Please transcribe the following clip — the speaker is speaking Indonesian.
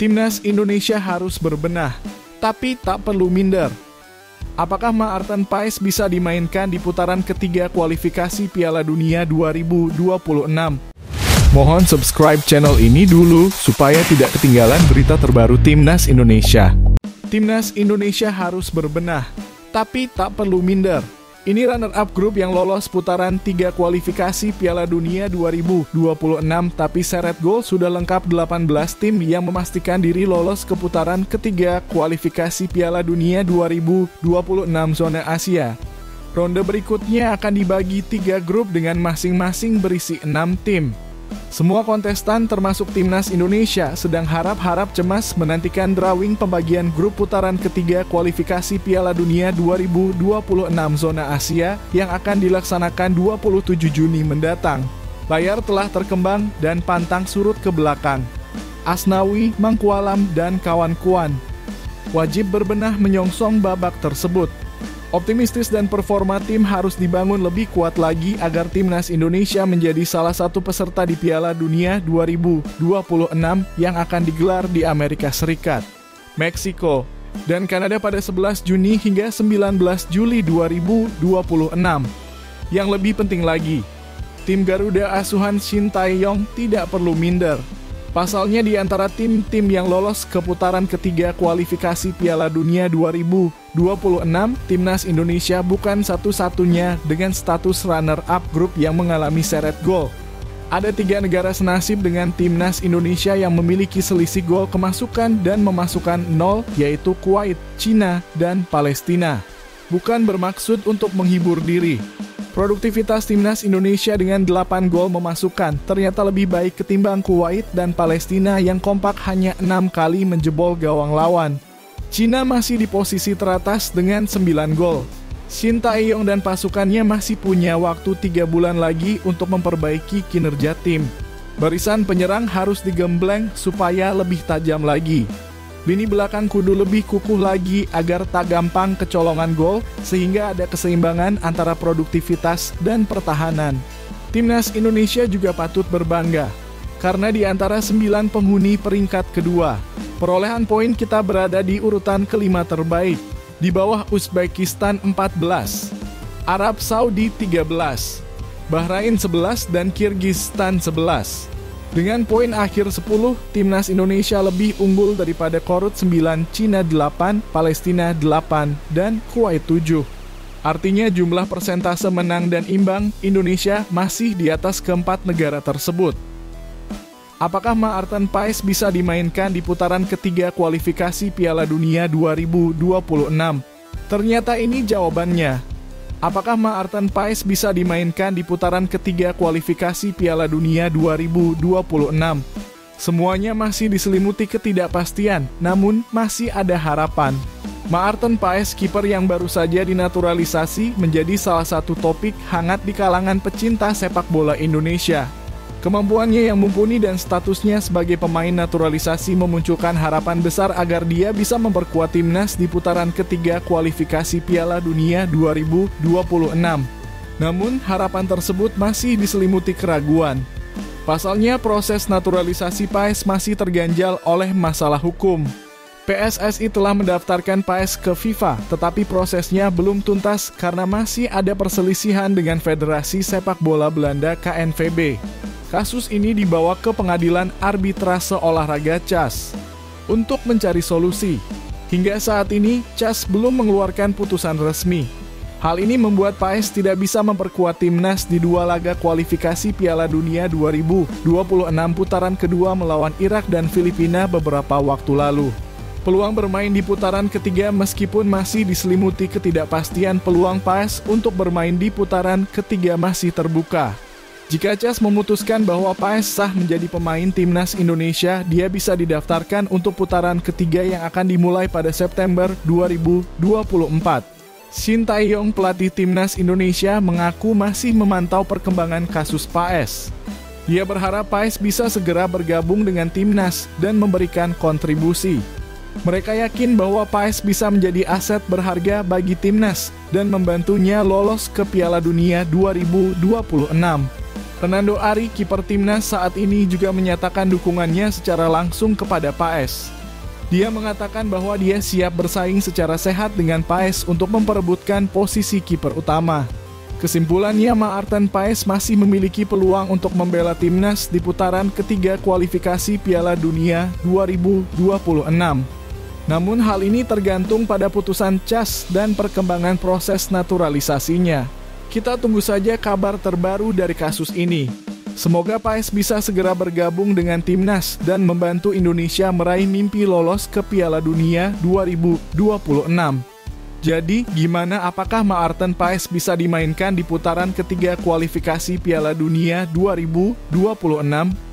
Timnas Indonesia harus berbenah, tapi tak perlu minder. Apakah Maarten Paes bisa dimainkan di putaran ketiga kualifikasi Piala Dunia 2026? Mohon subscribe channel ini dulu supaya tidak ketinggalan berita terbaru Timnas Indonesia. Timnas Indonesia harus berbenah, tapi tak perlu minder. Ini runner-up grup yang lolos putaran 3 kualifikasi Piala Dunia 2026, tapi seret gol sudah lengkap 18 tim yang memastikan diri lolos ke putaran ketiga kualifikasi Piala Dunia 2026 zona Asia. Ronde berikutnya akan dibagi 3 grup dengan masing-masing berisi 6 tim. Semua kontestan termasuk Timnas Indonesia sedang harap-harap cemas menantikan drawing pembagian grup putaran ketiga kualifikasi Piala Dunia 2026 zona Asia yang akan dilaksanakan 27 Juni mendatang. Layar telah terkembang dan pantang surut ke belakang. Asnawi, Mangkualam, dan kawan-kawan wajib berbenah menyongsong babak tersebut. Optimistis dan performa tim harus dibangun lebih kuat lagi agar Timnas Indonesia menjadi salah satu peserta di Piala Dunia 2026 yang akan digelar di Amerika Serikat, Meksiko, dan Kanada pada 11 Juni hingga 19 Juli 2026. Yang lebih penting lagi, tim Garuda asuhan Shin Tae-yong tidak perlu minder. Pasalnya di antara tim-tim yang lolos ke putaran ketiga kualifikasi Piala Dunia 2026, Timnas Indonesia bukan satu-satunya dengan status runner-up grup yang mengalami seret gol. Ada 3 negara senasib dengan Timnas Indonesia yang memiliki selisih gol kemasukan dan memasukkan 0, yaitu Kuwait, Cina, dan Palestina. Bukan bermaksud untuk menghibur diri. Produktivitas Timnas Indonesia dengan 8 gol memasukkan ternyata lebih baik ketimbang Kuwait dan Palestina yang kompak hanya 6 kali menjebol gawang lawan. Cina masih di posisi teratas dengan 9 gol. Shin Tae-yong dan pasukannya masih punya waktu 3 bulan lagi untuk memperbaiki kinerja tim. Barisan penyerang harus digembleng supaya lebih tajam lagi. Lini belakang kudu lebih kukuh lagi agar tak gampang kecolongan gol, sehingga ada keseimbangan antara produktivitas dan pertahanan. Timnas Indonesia juga patut berbangga, karena di antara 9 penghuni peringkat kedua, perolehan poin kita berada di urutan kelima terbaik, di bawah Uzbekistan 14, Arab Saudi 13, Bahrain 11, dan Kyrgyzstan 11. Dengan poin akhir 10, Timnas Indonesia lebih unggul daripada Korut 9, Cina 8, Palestina 8, dan Kuwait 7. Artinya jumlah persentase menang dan imbang, Indonesia masih di atas keempat negara tersebut. Apakah Maarten Paes bisa dimainkan di putaran ketiga kualifikasi Piala Dunia 2026? Ternyata ini jawabannya. Apakah Maarten Paes bisa dimainkan di putaran ketiga kualifikasi Piala Dunia 2026? Semuanya masih diselimuti ketidakpastian, namun masih ada harapan. Maarten Paes, kiper yang baru saja dinaturalisasi, menjadi salah satu topik hangat di kalangan pecinta sepak bola Indonesia. Kemampuannya yang mumpuni dan statusnya sebagai pemain naturalisasi memunculkan harapan besar agar dia bisa memperkuat timnas di putaran ketiga kualifikasi Piala Dunia 2026. Namun, harapan tersebut masih diselimuti keraguan. Pasalnya, proses naturalisasi Paes masih terganjal oleh masalah hukum. PSSI telah mendaftarkan Paes ke FIFA, tetapi prosesnya belum tuntas karena masih ada perselisihan dengan Federasi Sepak Bola Belanda KNVB. Kasus ini dibawa ke Pengadilan Arbitrase Olahraga CAS untuk mencari solusi. Hingga saat ini, CAS belum mengeluarkan putusan resmi. Hal ini membuat Paes tidak bisa memperkuat timnas di 2 laga kualifikasi Piala Dunia 2026 putaran kedua melawan Irak dan Filipina beberapa waktu lalu. Peluang bermain di putaran ketiga meskipun masih diselimuti ketidakpastian, peluang Paes untuk bermain di putaran ketiga masih terbuka. Jika CAS memutuskan bahwa Paes sah menjadi pemain Timnas Indonesia, dia bisa didaftarkan untuk putaran ketiga yang akan dimulai pada September 2024. Shin Tae-yong, pelatih Timnas Indonesia, mengaku masih memantau perkembangan kasus Paes. Dia berharap Paes bisa segera bergabung dengan timnas dan memberikan kontribusi. Mereka yakin bahwa Paes bisa menjadi aset berharga bagi timnas dan membantunya lolos ke Piala Dunia 2026. Fernando Ari, kiper timnas saat ini juga menyatakan dukungannya secara langsung kepada Paes. Dia mengatakan bahwa dia siap bersaing secara sehat dengan Paes untuk memperebutkan posisi kiper utama. Kesimpulannya, Maarten Paes masih memiliki peluang untuk membela timnas di putaran ketiga kualifikasi Piala Dunia 2026. Namun hal ini tergantung pada putusan CAS dan perkembangan proses naturalisasinya. Kita tunggu saja kabar terbaru dari kasus ini. Semoga Paes bisa segera bergabung dengan timnas dan membantu Indonesia meraih mimpi lolos ke Piala Dunia 2026. Jadi, gimana, apakah Maarten Paes bisa dimainkan di putaran ketiga kualifikasi Piala Dunia 2026?